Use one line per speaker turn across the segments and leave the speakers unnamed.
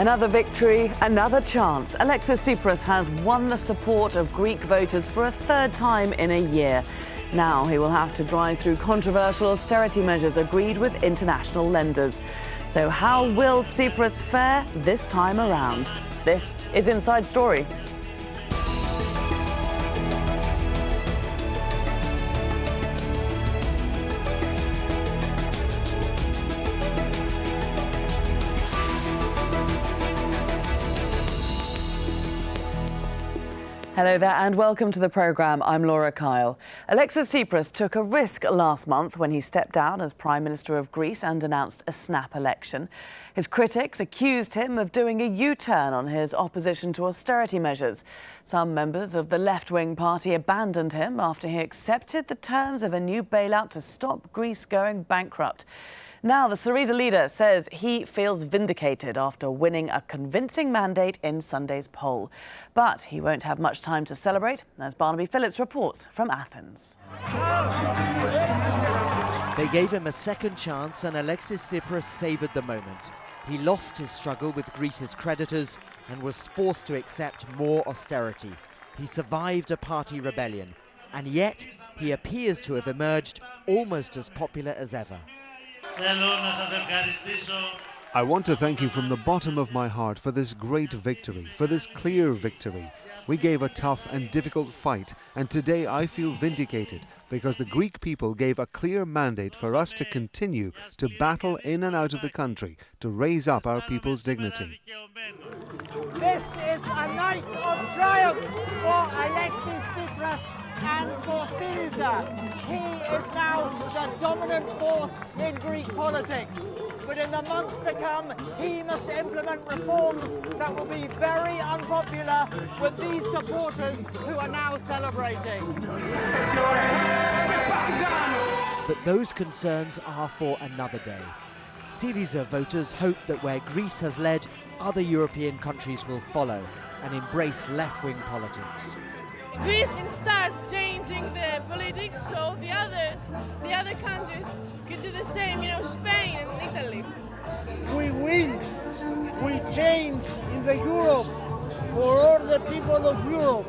Another victory, another chance. Alexis Tsipras has won the support of Greek voters for a third time in a year. Now he will have to drive through controversial austerity measures agreed with international lenders. So how will Tsipras fare this time around? This is Inside Story. Hello there and welcome to the programme. I'm Laura Kyle. Alexis Tsipras took a risk last month when he stepped down as Prime Minister of Greece and announced a snap election. His critics accused him of doing a U-turn on his opposition to austerity measures. Some members of the left-wing party abandoned him after he accepted the terms of a new bailout to stop Greece going bankrupt. Now, the Syriza leader says he feels vindicated after winning a convincing mandate in Sunday's poll. But he won't have much time to celebrate, as Barnaby Phillips reports from Athens.
They gave him a second chance and Alexis Tsipras savoured the moment. He lost his struggle with Greece's creditors and was forced to accept more austerity. He survived a party rebellion, and yet he appears to have emerged almost as popular as ever.
I want to thank you from the bottom of my heart for this great victory, for this clear victory. We gave a tough and difficult fight, and today I feel vindicated because the Greek people gave a clear mandate for us to continue to battle in and out of the country to raise up our people's dignity.
This is a night of triumph for Alexis Tsipras and for Syriza. He is now the dominant force in Greek politics. But in the months to come, he must implement reforms that will be very unpopular with these supporters who are now celebrating.
But those concerns are for another day. Syriza voters hope that where Greece has led, other European countries will follow and embrace left-wing politics.
Greece can start changing the politics, so the other countries can do the same, Spain and Italy.
We win, we change in the Europe for all the people of Europe.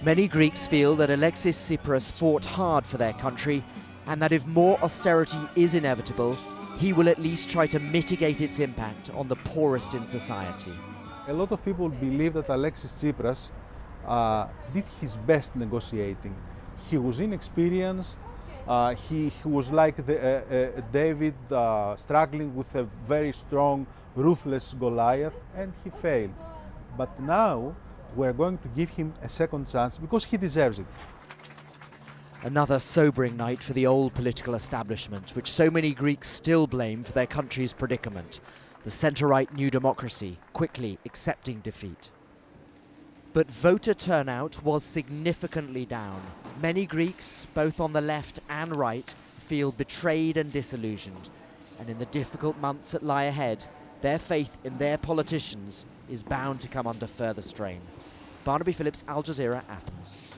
Many Greeks feel that Alexis Tsipras fought hard for their country and that if more austerity is inevitable, he will at least try to mitigate its impact on the poorest in society.
A lot of people believe that Alexis Tsipras did his best negotiating. He was inexperienced. He was like David struggling with a very strong, ruthless Goliath, and he failed. But now we're going to give him a second chance because he deserves it.
Another sobering night for the old political establishment, which so many Greeks still blame for their country's predicament. The centre-right New Democracy quickly accepting defeat. But voter turnout was significantly down. Many Greeks, both on the left and right, feel betrayed and disillusioned. And in the difficult months that lie ahead, their faith in their politicians is bound to come under further strain. Barnaby Phillips, Al Jazeera, Athens.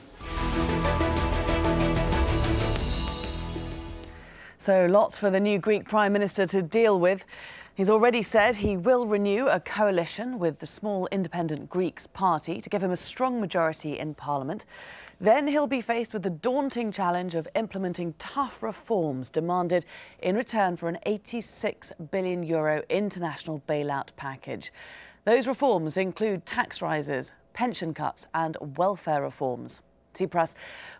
So lots for the new Greek Prime Minister to deal with. He's already said he will renew a coalition with the small independent Greeks party to give him a strong majority in Parliament. Then he'll be faced with the daunting challenge of implementing tough reforms demanded in return for an €86 billion international bailout package. Those reforms include tax rises, pension cuts and welfare reforms. Tsipras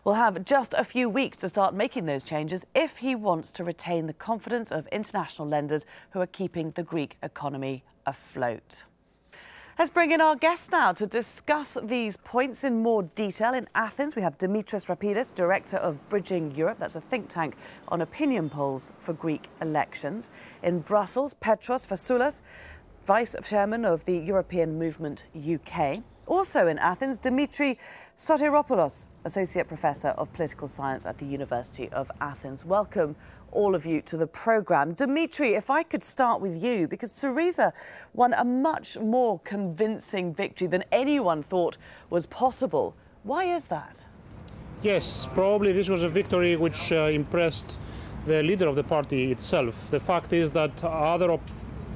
will have just a few weeks to start making those changes if he wants to retain the confidence of international lenders who are keeping the Greek economy afloat. Let's bring in our guests now to discuss these points in more detail. In Athens, we have Dimitris Rapidis, Director of Bridging Europe. That's a think tank on opinion polls for Greek elections. In Brussels, Petros Fasoulas, Vice Chairman of the European Movement UK. Also in Athens, Dimitri Sotiropoulos, Associate Professor of Political Science at the University of Athens. Welcome, all of you, to the programme. Dimitri, if I could start with you, because Syriza won a much more convincing victory than anyone thought was possible. Why is that?
Yes, probably this was a victory which impressed the leader of the party itself. The fact is that other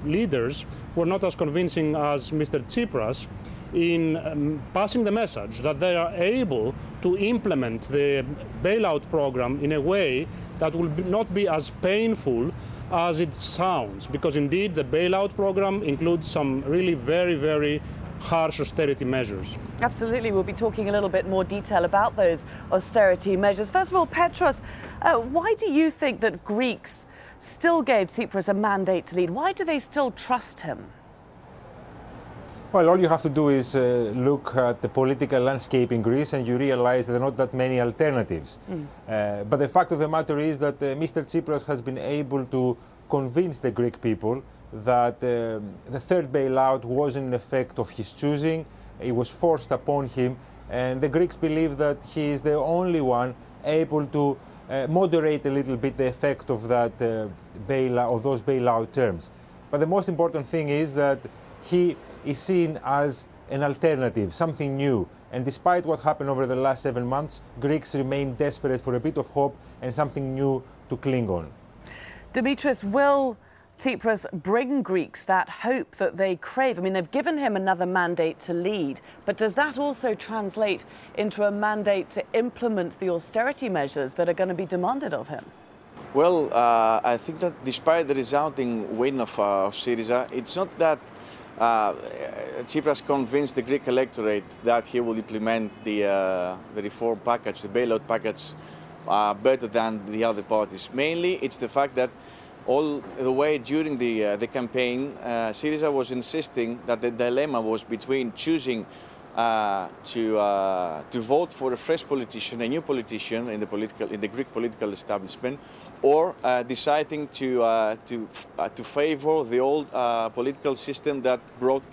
leaders were not as convincing as Mr. Tsipras in passing the message that they are able to implement the bailout program in a way that will not be as painful as it sounds, because indeed the bailout program includes some really very, very harsh austerity measures.
Absolutely, we'll be talking a little bit more detail about those austerity measures. First of all, Petros, why do you think that Greeks still gave Tsipras a mandate to lead? Why do they still trust him?
Well, all you have to do is look at the political landscape in Greece and you realize there are not that many alternatives. But the fact of the matter is that Mr. Tsipras has been able to convince the Greek people that the third bailout wasn't an effect of his choosing. It was forced upon him, and the Greeks believe that he is the only one able to moderate a little bit the effect of that bailout, of those bailout terms. But the most important thing is that he is seen as an alternative, something new. And despite what happened over the last 7 months, Greeks remain desperate for a bit of hope and something new to cling on.
Dimitris, will Tsipras bring Greeks that hope that they crave? I mean, they've given him another mandate to lead, but does that also translate into a mandate to implement the austerity measures that are going to be demanded of him?
Well, I think that despite the resounding win of Syriza, it's not that Tsipras convinced the Greek electorate that he will implement the reform package, the bailout package, better than the other parties. Mainly, it's the fact that all the way during the campaign, Syriza was insisting that the dilemma was between choosing to vote for a fresh politician, a new politician in the Greek political establishment, or deciding to favor the old political system that brought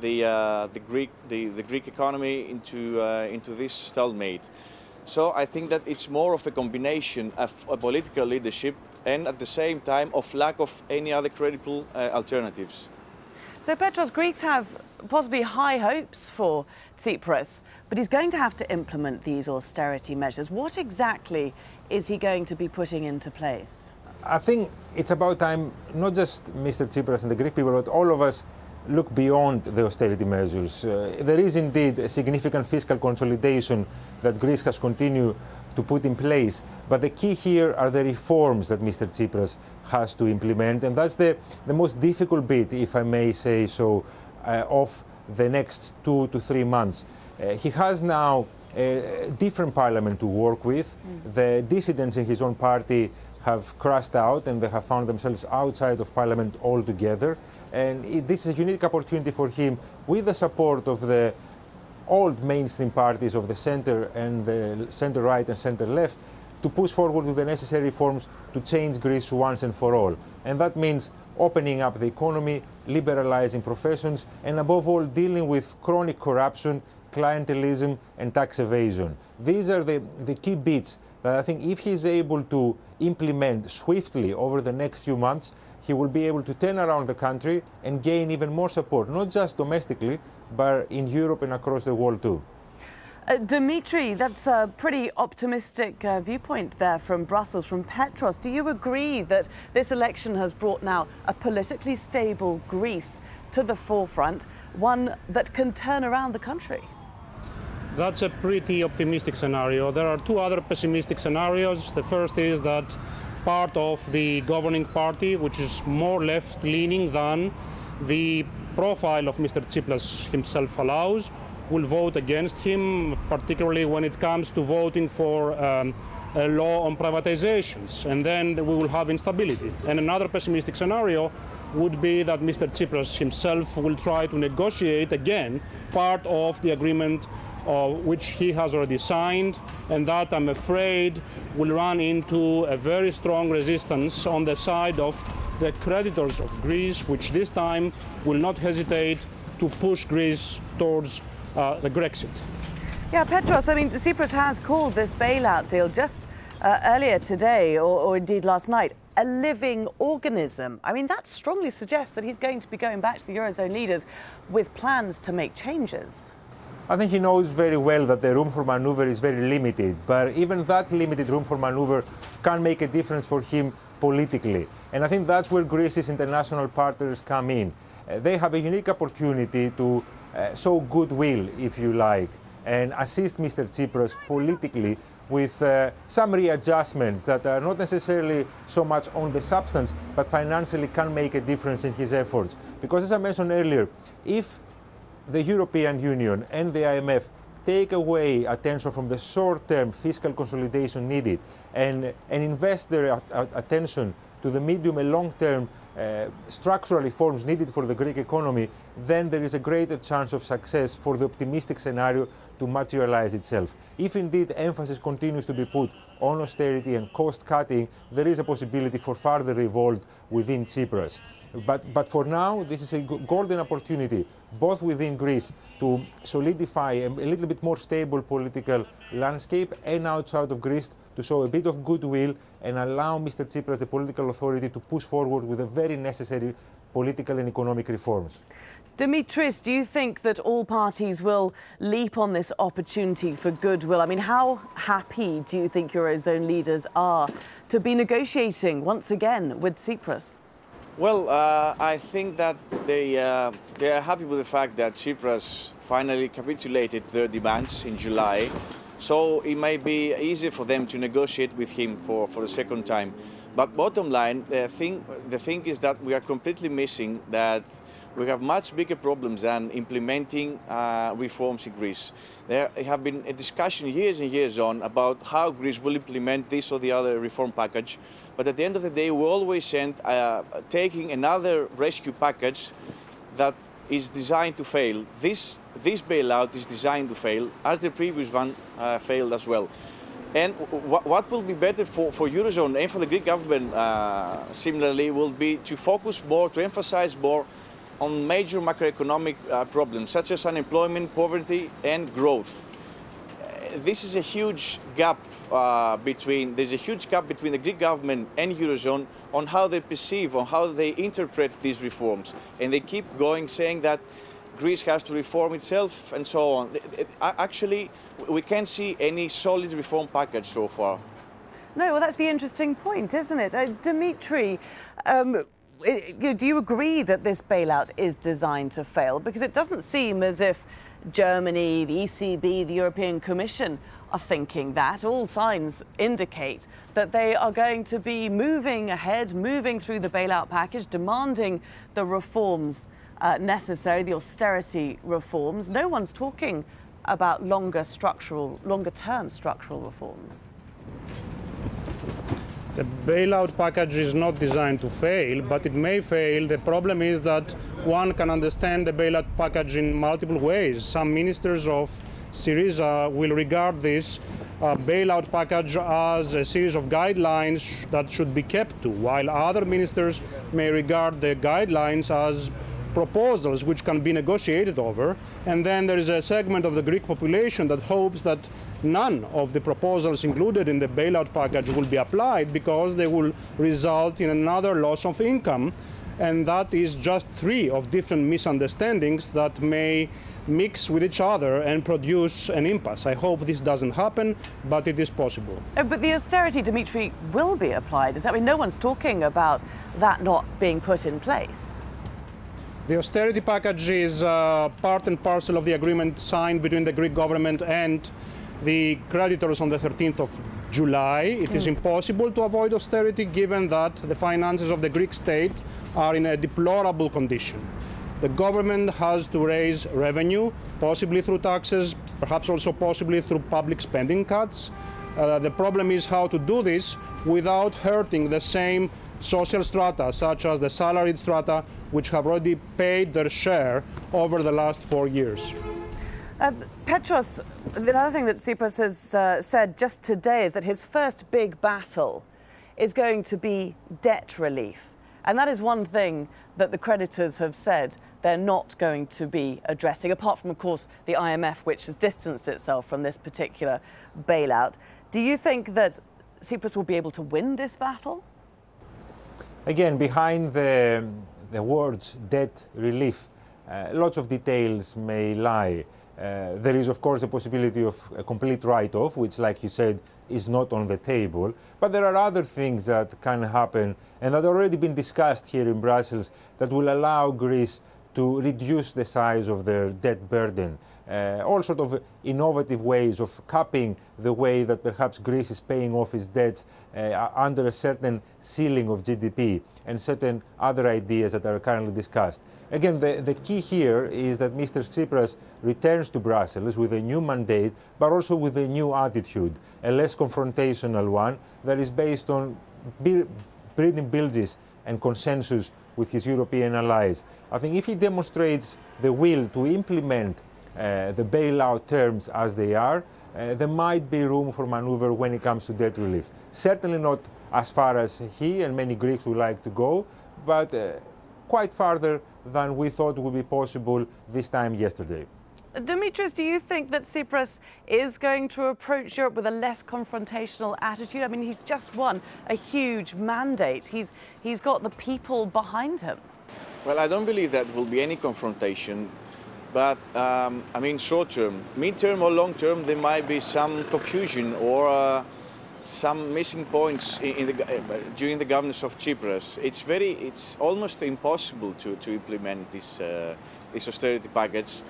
the Greek economy into this stalemate. So I think that it's more of a combination of a political leadership and at the same time of lack of any other credible alternatives.
So Petros, Greeks have possibly high hopes for Tsipras, but he's going to have to implement these austerity measures. What exactly is he going to be putting into place?
I think it's about time, not just Mr. Tsipras and the Greek people, but all of us look beyond the austerity measures. There is indeed a significant fiscal consolidation that Greece has continued to put in place, but the key here are the reforms that Mr. Tsipras has to implement, and that's the most difficult bit, if I may say so, of the next 2 to 3 months. He has now a different parliament to work with. The dissidents in his own party have crashed out and they have found themselves outside of parliament altogether. And this is a unique opportunity for him, with the support of the old mainstream parties of the center and the center right and center left, to push forward with the necessary reforms to change Greece once and for all. And that means opening up the economy, liberalizing professions, and above all dealing with chronic corruption, clientelism and tax evasion. These are the key bits that I think if he is able to implement swiftly over the next few months, he will be able to turn around the country and gain even more support, not just domestically, but in Europe and across the world too.
Dimitri, that's a pretty optimistic viewpoint there from Brussels, from Petros. Do you agree that this election has brought now a politically stable Greece to the forefront, one that can turn around the country?
That's a pretty optimistic scenario. There are two other pessimistic scenarios. The first is that part of the governing party, which is more left-leaning than the profile of Mr. Tsipras himself allows, will vote against him, particularly when it comes to voting for a law on privatizations, and then we will have instability. And another pessimistic scenario would be that Mr. Tsipras himself will try to negotiate again part of the agreement which he has already signed, and that, I'm afraid, will run into a very strong resistance on the side of the creditors of Greece, which this time will not hesitate to push Greece towards the Grexit.
Yeah, Petros, I mean, Tsipras has called this bailout deal just earlier today, or indeed last night, a living organism. I mean, that strongly suggests that he's going to be going back to the Eurozone leaders with plans to make changes.
I think he knows very well that the room for maneuver is very limited, but even that limited room for maneuver can make a difference for him politically. And I think that's where Greece's international partners come in. They have a unique opportunity to show goodwill, if you like, and assist Mr. Tsipras politically with some readjustments that are not necessarily so much on the substance, but financially can make a difference in his efforts. Because as I mentioned earlier, if the European Union and the IMF take away attention from the short-term fiscal consolidation needed and invest their attention to the medium and long-term structural reforms needed for the Greek economy, then there is a greater chance of success for the optimistic scenario to materialize itself. If indeed emphasis continues to be put on austerity and cost-cutting, there is a possibility for further revolt within Tsipras. But for now, this is a golden opportunity, both within Greece, to solidify a little bit more stable political landscape, and outside of Greece to show a bit of goodwill and allow Mr. Tsipras, the political authority, to push forward with the very necessary political and economic reforms.
Dimitris, do you think that all parties will leap on this opportunity for goodwill? I mean, how happy do you think Eurozone leaders are to be negotiating once again with Tsipras?
Well, I think that they are happy with the fact that Tsipras finally capitulated their demands in July. So it may be easier for them to negotiate with him for the second time. But bottom line, the thing is that we are completely missing that we have much bigger problems than implementing reforms in Greece. There have been a discussion years and years on about how Greece will implement this or the other reform package. But at the end of the day, we always end taking another rescue package that is designed to fail. This bailout is designed to fail, as the previous one failed as well. And what will be better for Eurozone and for the Greek government, similarly, will be to focus more, to emphasize more on major macroeconomic problems, such as unemployment, poverty, and growth. This is a huge gap there's a huge gap between the Greek government and Eurozone on how they perceive, on how they interpret these reforms. And they keep going saying that Greece has to reform itself and so on. Actually, we can't see any solid reform package so far.
No, well, that's the interesting point, isn't it? Dimitri, do you agree that this bailout is designed to fail? Because it doesn't seem as if Germany, the ECB, the European Commission are thinking that. All signs indicate that they are going to be moving ahead, moving through the bailout package, demanding the reforms necessary, the austerity reforms. No one's talking about longer-term structural reforms.
The bailout package is not designed to fail, but it may fail. The problem is that one can understand the bailout package in multiple ways. Some ministers of Syriza will regard this bailout package as a series of guidelines that should be kept to, while other ministers may regard the guidelines as proposals which can be negotiated over. And then there is a segment of the Greek population that hopes that none of the proposals included in the bailout package will be applied because they will result in another loss of income. And that is just three of different misunderstandings that may mix with each other and produce an impasse. I hope this doesn't happen, but it is possible.
But the austerity, Dimitri, will be applied. I mean, no one's talking about that not being put in place.
The austerity package is part and parcel of the agreement signed between the Greek government and the creditors on the 13th of July. It is impossible to avoid austerity given that the finances of the Greek state are in a deplorable condition. The government has to raise revenue, possibly through taxes, perhaps also possibly through public spending cuts. The problem is how to do this without hurting the same social strata, such as the salaried strata, which have already paid their share over the last 4 years.
Petros, another thing that Tsipras has said just today is that his first big battle is going to be debt relief. And that is one thing that the creditors have said they're not going to be addressing, apart from, of course, the IMF, which has distanced itself from this particular bailout. Do you think that Tsipras will be able to win this battle?
Again, behind the words debt relief, lots of details may lie. There is, of course, a possibility of a complete write-off, which, like you said, is not on the table. But there are other things that can happen and that have already been discussed here in Brussels that will allow Greece to reduce the size of their debt burden. All sort of innovative ways of capping the way that perhaps Greece is paying off its debts under a certain ceiling of GDP and certain other ideas that are currently discussed. Again, the key here is that Mr. Tsipras returns to Brussels with a new mandate, but also with a new attitude, a less confrontational one that is based on breeding bridges and consensus with his European allies. I think if he demonstrates the will to implement the bailout terms as they are, there might be room for maneuver when it comes to debt relief. Certainly not as far as he and many Greeks would like to go, but quite farther than we thought would be possible this time yesterday.
Dimitris, do you think that Tsipras is going to approach Europe with a less confrontational attitude? I mean, he's just won a huge mandate. He's got the people behind him.
Well, I don't believe that will be any confrontation. But, I mean, short term, mid-term or long term, there might be some confusion or some missing points during the governance of Tsipras. It's almost impossible to implement this austerity package.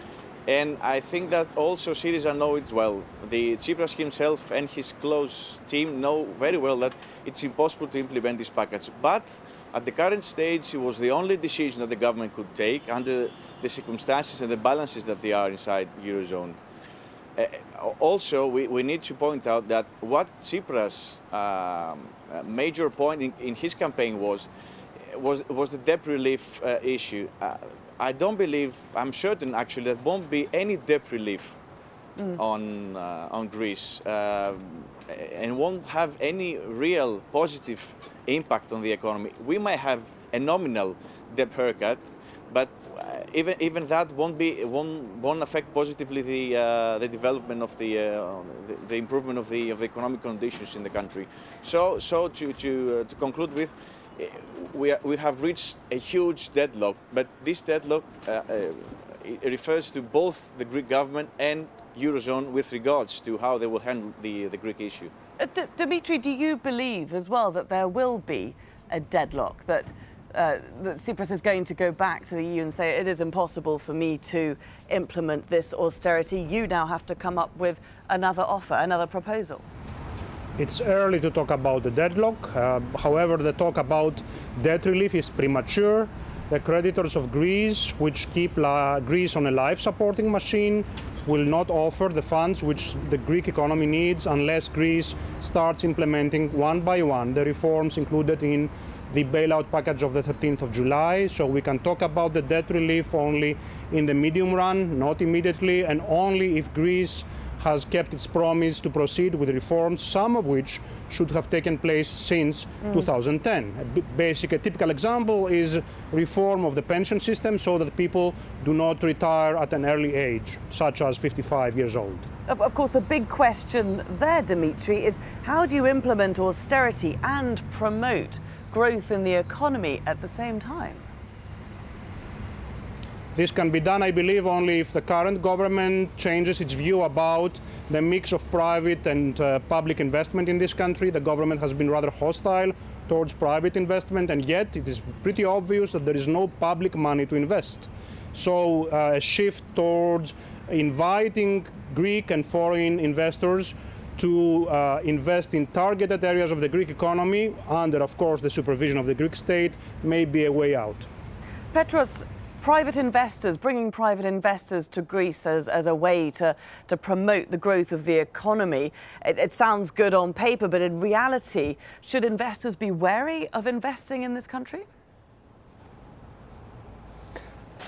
And I think that also Syriza know it well. The Tsipras himself and his close team know very well that it's impossible to implement this package. But at the current stage, it was the only decision that the government could take under the circumstances and the balances that they are inside the Eurozone. Also, we need to point out that what Tsipras' major point in his campaign was the debt relief issue. I don't believe, I'm certain actually, that won't be any debt relief on Greece and won't have any real positive impact on the economy. We might have a nominal debt haircut, but even that won't affect positively the development of the improvement of the economic conditions in the country. So to conclude with, we have reached a huge deadlock, but this deadlock it refers to both the Greek government and Eurozone with regards to how they will handle the Greek issue.
Dimitri, do you believe as well that there will be a deadlock, that Tsipras is going to go back to the EU and say it is impossible for me to implement this austerity, you now have to come up with another offer, another proposal?
It's early to talk about the deadlock. However, the talk about debt relief is premature. The creditors of Greece, which keep Greece on a life-supporting machine, will not offer the funds which the Greek economy needs unless Greece starts implementing one by one the reforms included in the bailout package of the 13th of July. So we can talk about the debt relief only in the medium run, not immediately, and only if Greece has kept its promise to proceed with reforms, some of which should have taken place since 2010. A typical example is reform of the pension system so that people do not retire at an early age, such as 55 years old.
Of course, the big question there, Dimitri, is how do you implement austerity and promote growth in the economy at the same time?
This can be done, I believe, only if the current government changes its view about the mix of private and public investment in this country. The government has been rather hostile towards private investment, and yet it is pretty obvious that there is no public money to invest. So a shift towards inviting Greek and foreign investors to invest in targeted areas of the Greek economy under, of course, the supervision of the Greek state may be a way out.
Petros, bringing private investors to Greece as a way to promote the growth of the economy, it sounds good on paper, but in reality, should investors be wary of investing in this country?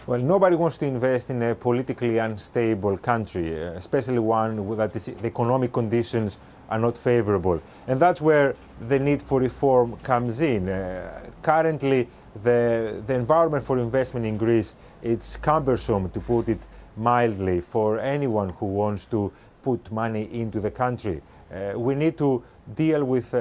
Well, nobody wants to invest in a politically unstable country, especially one that the economic conditions are not favorable. And that's where the need for reform comes in. Currently, the environment for investment in Greece, it's cumbersome, to put it mildly, for anyone who wants to put money into the country. We need to deal with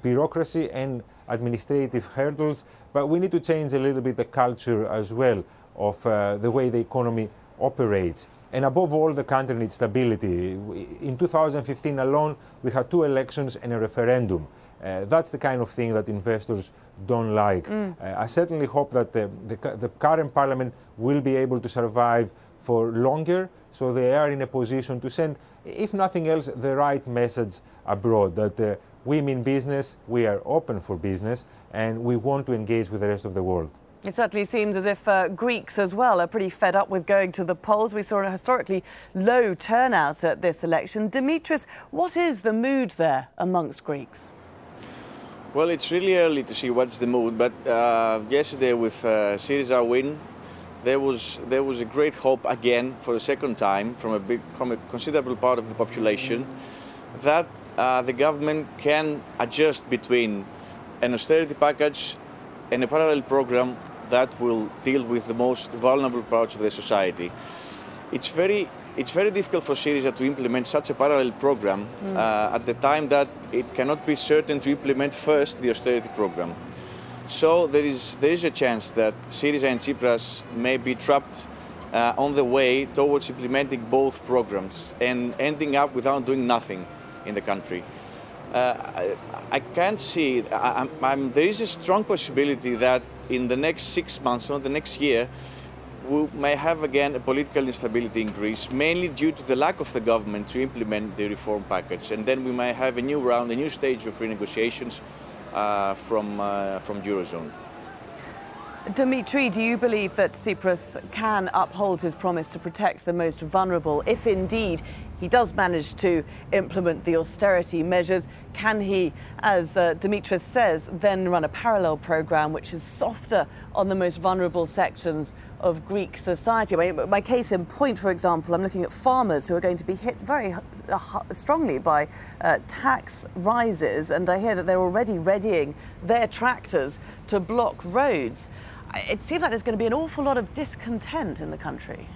bureaucracy and administrative hurdles, but we need to change a little bit the culture as well of the way the economy operates. And above all, the country needs stability. In 2015 alone, we had 2 elections and a referendum. That's the kind of thing that investors don't like. I certainly hope that the current parliament will be able to survive for longer, so they are in a position to send, if nothing else, the right message abroad, that we mean business, we are open for business, and we want to engage with the rest of the world.
It certainly seems as if Greeks as well are pretty fed up with going to the polls. We saw a historically low turnout at this election. Dimitris, what is the mood there amongst Greeks?
Well, it's really early to see what's the mood, but yesterday with Syriza win, there was a great hope again for the second time from a considerable part of the population that the government can adjust between an austerity package and a parallel program that will deal with the most vulnerable parts of the society. It's very difficult for Syriza to implement such a parallel program at the time that it cannot be certain to implement first the austerity program. So there is a chance that Syriza and Tsipras may be trapped on the way towards implementing both programs and ending up without doing nothing in the country. I can't see, there is a strong possibility that in the next 6 months, or the next year, we may have again a political instability in Greece, mainly due to the lack of the government to implement the reform package. And then we may have a new round, a new stage of renegotiations from Eurozone.
Dimitri, do you believe that Tsipras can uphold his promise to protect the most vulnerable if indeed he does manage to implement the austerity measures? Can he, as Dimitris says, then run a parallel programme which is softer on the most vulnerable sections of Greek society? I mean, my case in point, for example, I'm looking at farmers who are going to be hit very strongly by tax rises, and I hear that they're already readying their tractors to block roads. It seems like there's going to be an awful lot of discontent in the country.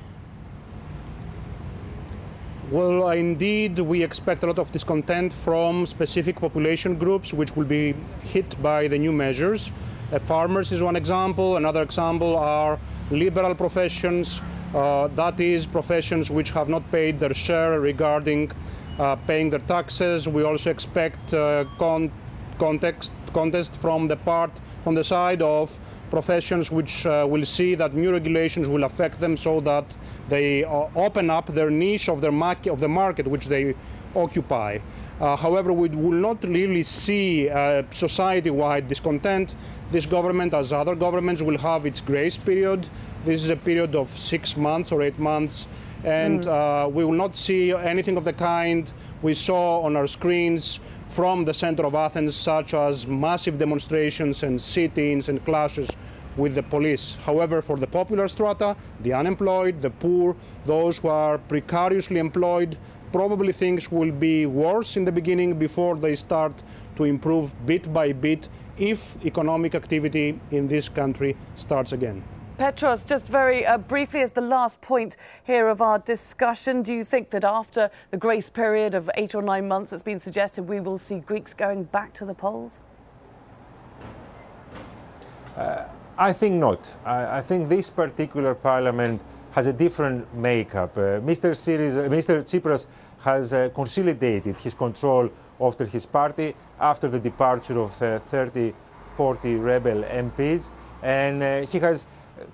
Well, indeed, we expect a lot of discontent from specific population groups which will be hit by the new measures. Farmers is one example. Another example are liberal professions, that is, professions which have not paid their share regarding paying their taxes. We also expect contest from the side of professions which will see that new regulations will affect them, so that they open up their niche of the market which they occupy. However, we will not really see society-wide discontent. This government, as other governments, will have its grace period. This is a period of 6 months or 8 months, and we will not see anything of the kind we saw on our screens from the center of Athens, such as massive demonstrations and sit-ins and clashes with the police. However, for the popular strata, the unemployed, the poor, those who are precariously employed, probably things will be worse in the beginning before they start to improve bit by bit if economic activity in this country starts again.
Petros, just very briefly as the last point here of our discussion, do you think that after the grace period of 8 or 9 months that's been suggested, we will see Greeks going back to the polls?
I think not. I think this particular parliament has a different makeup. Mr. Tsipras has consolidated his control over his party after the departure of 30, 40 rebel MPs, and he has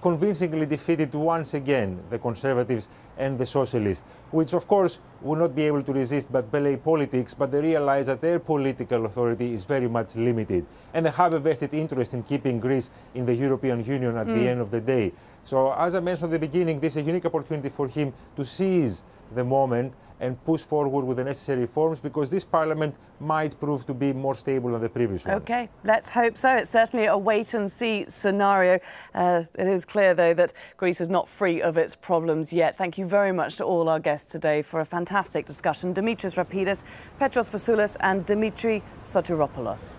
convincingly defeated once again the Conservatives and the Socialists, which of course will not be able to resist but ballet politics, but they realize that their political authority is very much limited, and they have a vested interest in keeping Greece in the European Union at the end of the day. So, as I mentioned at the beginning, this is a unique opportunity for him to seize the moment and push forward with the necessary reforms, because this parliament might prove to be more stable than the previous one.
OK, let's hope so. It's certainly a wait-and-see scenario. It is clear, though, that Greece is not free of its problems yet. Thank you very much to all our guests today for a fantastic discussion. Dimitris Rapidis, Petros Vassoulis and Dimitri Sotiropoulos.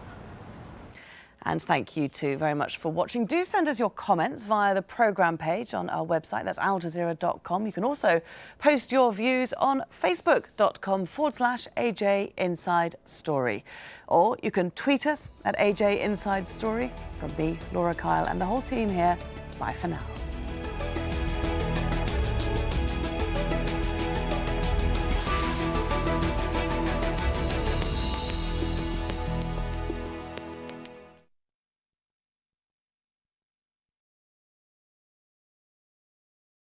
And thank you too very much for watching. Do send us your comments via the programme page on our website. That's aljazeera.com. You can also post your views on facebook.com/AJ Inside Story. Or you can tweet us at AJ Inside Story. From me, Laura Kyle, and the whole team here, bye for now.